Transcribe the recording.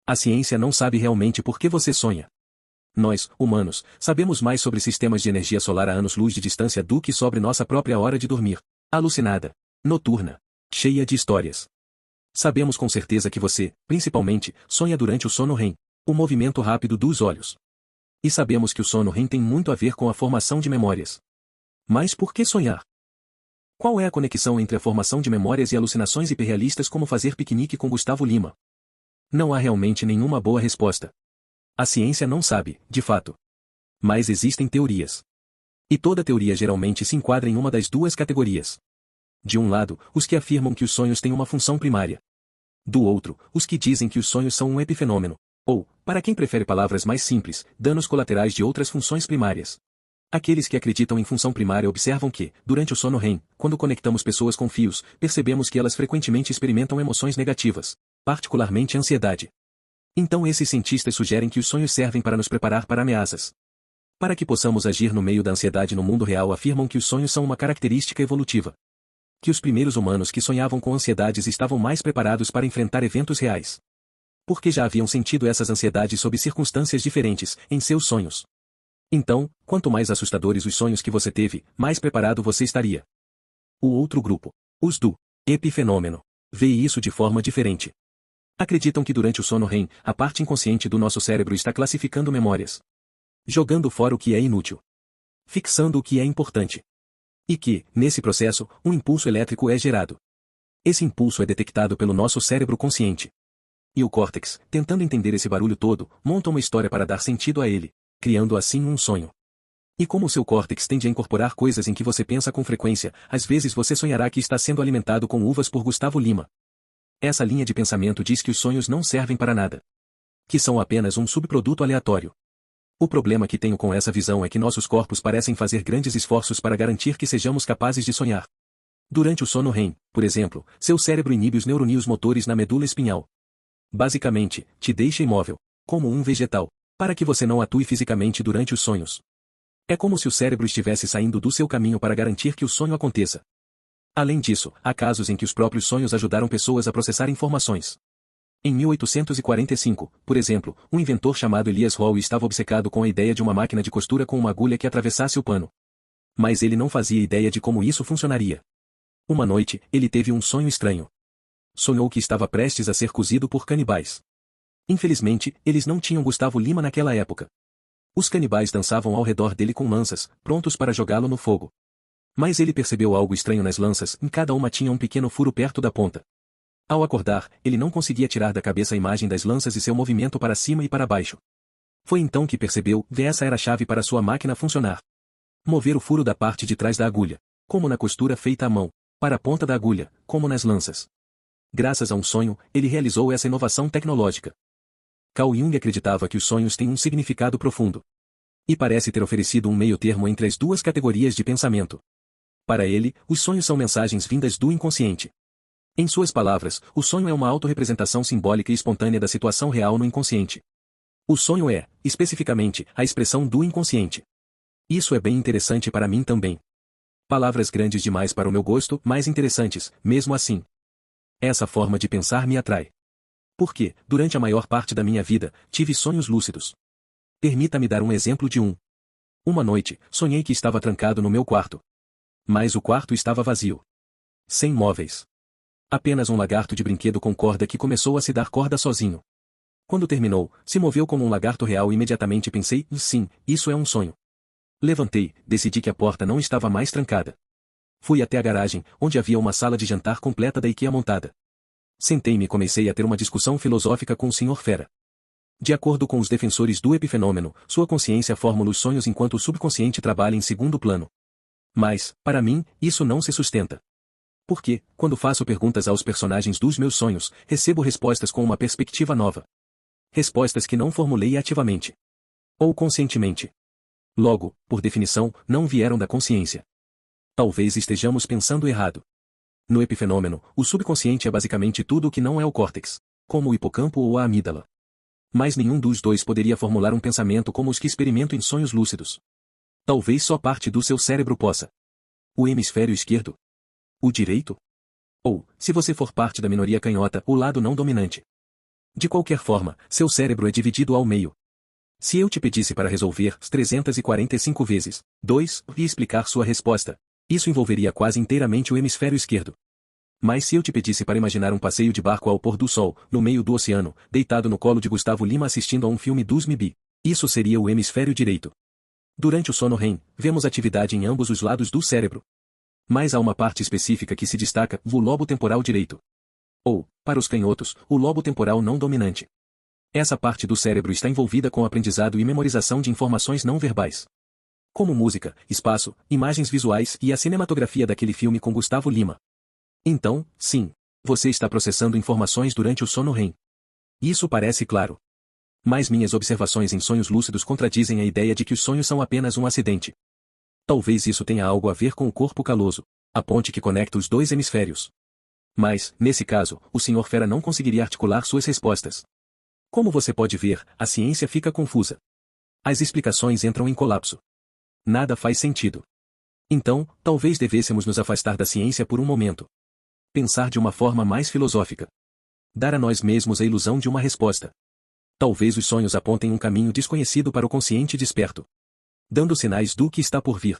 A ciência não sabe realmente por que você sonha. Nós, humanos, sabemos mais sobre sistemas de energia solar a anos-luz de distância do que sobre nossa própria hora de dormir. Alucinada. Noturna. Cheia de histórias. Sabemos com certeza que você, principalmente, sonha durante o sono REM, o movimento rápido dos olhos. E sabemos que o sono REM tem muito a ver com a formação de memórias. Mas por que sonhar? Qual é a conexão entre a formação de memórias e alucinações hiperrealistas como fazer piquenique com Gustavo Lima? Não há realmente nenhuma boa resposta. A ciência não sabe, de fato. Mas existem teorias. E toda teoria geralmente se enquadra em uma das duas categorias. De um lado, os que afirmam que os sonhos têm uma função primária. Do outro, os que dizem que os sonhos são um epifenômeno, ou, para quem prefere palavras mais simples, danos colaterais de outras funções primárias. Aqueles que acreditam em função primária observam que, durante o sono REM, quando conectamos pessoas com fios, percebemos que elas frequentemente experimentam emoções negativas, particularmente ansiedade. Então esses cientistas sugerem que os sonhos servem para nos preparar para ameaças. Para que possamos agir no meio da ansiedade no mundo real, afirmam que os sonhos são uma característica evolutiva. Que os primeiros humanos que sonhavam com ansiedades estavam mais preparados para enfrentar eventos reais. Porque já haviam sentido essas ansiedades sob circunstâncias diferentes, em seus sonhos. Então, quanto mais assustadores os sonhos que você teve, mais preparado você estaria. O outro grupo, os do epifenômeno, vê isso de forma diferente. Acreditam que durante o sono REM, a parte inconsciente do nosso cérebro está classificando memórias. Jogando fora o que é inútil. Fixando o que é importante. E que, nesse processo, um impulso elétrico é gerado. Esse impulso é detectado pelo nosso cérebro consciente. E o córtex, tentando entender esse barulho todo, monta uma história para dar sentido a ele, criando assim um sonho. E como o seu córtex tende a incorporar coisas em que você pensa com frequência, às vezes você sonhará que está sendo alimentado com uvas por Gustavo Lima. Essa linha de pensamento diz que os sonhos não servem para nada. Que são apenas um subproduto aleatório. O problema que tenho com essa visão é que nossos corpos parecem fazer grandes esforços para garantir que sejamos capazes de sonhar. Durante o sono REM, por exemplo, seu cérebro inibe os neurônios motores na medula espinhal. Basicamente, te deixa imóvel, como um vegetal, para que você não atue fisicamente durante os sonhos. É como se o cérebro estivesse saindo do seu caminho para garantir que o sonho aconteça. Além disso, há casos em que os próprios sonhos ajudaram pessoas a processar informações. Em 1845, por exemplo, um inventor chamado Elias Howe estava obcecado com a ideia de uma máquina de costura com uma agulha que atravessasse o pano. Mas ele não fazia ideia de como isso funcionaria. Uma noite, ele teve um sonho estranho. Sonhou que estava prestes a ser cozido por canibais. Infelizmente, eles não tinham Gustavo Lima naquela época. Os canibais dançavam ao redor dele com lanças, prontos para jogá-lo no fogo. Mas ele percebeu algo estranho nas lanças, em cada uma tinha um pequeno furo perto da ponta. Ao acordar, ele não conseguia tirar da cabeça a imagem das lanças e seu movimento para cima e para baixo. Foi então que percebeu que essa era a chave para sua máquina funcionar. Mover o furo da parte de trás da agulha, como na costura feita à mão, para a ponta da agulha, como nas lanças. Graças a um sonho, ele realizou essa inovação tecnológica. Carl Jung acreditava que os sonhos têm um significado profundo. E parece ter oferecido um meio-termo entre as duas categorias de pensamento. Para ele, os sonhos são mensagens vindas do inconsciente. Em suas palavras, o sonho é uma autorrepresentação simbólica e espontânea da situação real no inconsciente. O sonho é, especificamente, a expressão do inconsciente. Isso é bem interessante para mim também. Palavras grandes demais para o meu gosto, mas interessantes, mesmo assim. Essa forma de pensar me atrai. Porque, durante a maior parte da minha vida, tive sonhos lúcidos. Permita-me dar um exemplo de um. Uma noite, sonhei que estava trancado no meu quarto. Mas o quarto estava vazio. Sem móveis. Apenas um lagarto de brinquedo com corda que começou a se dar corda sozinho. Quando terminou, se moveu como um lagarto real e imediatamente pensei, sim, isso é um sonho. Levantei, decidi que a porta não estava mais trancada. Fui até a garagem, onde havia uma sala de jantar completa da IKEA montada. Sentei-me e comecei a ter uma discussão filosófica com o Sr. Fera. De acordo com os defensores do epifenômeno, sua consciência formula os sonhos enquanto o subconsciente trabalha em segundo plano. Mas, para mim, isso não se sustenta. Porque, quando faço perguntas aos personagens dos meus sonhos, recebo respostas com uma perspectiva nova. Respostas que não formulei ativamente. Ou conscientemente. Logo, por definição, não vieram da consciência. Talvez estejamos pensando errado. No epifenômeno, o subconsciente é basicamente tudo o que não é o córtex, como o hipocampo ou a amígdala. Mas nenhum dos dois poderia formular um pensamento como os que experimento em sonhos lúcidos. Talvez só parte do seu cérebro possa. O hemisfério esquerdo? O direito? Ou, se você for parte da minoria canhota, o lado não dominante. De qualquer forma, seu cérebro é dividido ao meio. Se eu te pedisse para resolver 345 vezes 2 e explicar sua resposta, isso envolveria quase inteiramente o hemisfério esquerdo. Mas se eu te pedisse para imaginar um passeio de barco ao pôr do sol, no meio do oceano, deitado no colo de Gustavo Lima assistindo a um filme dos MIB, isso seria o hemisfério direito. Durante o sono REM, vemos atividade em ambos os lados do cérebro. Mas há uma parte específica que se destaca, o lobo temporal direito. Ou, para os canhotos, o lobo temporal não dominante. Essa parte do cérebro está envolvida com o aprendizado e memorização de informações não verbais. Como música, espaço, imagens visuais e a cinematografia daquele filme com Gustavo Lima. Então, sim, você está processando informações durante o sono REM. Isso parece claro. Mas minhas observações em sonhos lúcidos contradizem a ideia de que os sonhos são apenas um acidente. Talvez isso tenha algo a ver com o corpo caloso, a ponte que conecta os dois hemisférios. Mas, nesse caso, o Sr. Fera não conseguiria articular suas respostas. Como você pode ver, a ciência fica confusa. As explicações entram em colapso. Nada faz sentido. Então, talvez devêssemos nos afastar da ciência por um momento. Pensar de uma forma mais filosófica. Dar a nós mesmos a ilusão de uma resposta. Talvez os sonhos apontem um caminho desconhecido para o consciente desperto, dando sinais do que está por vir.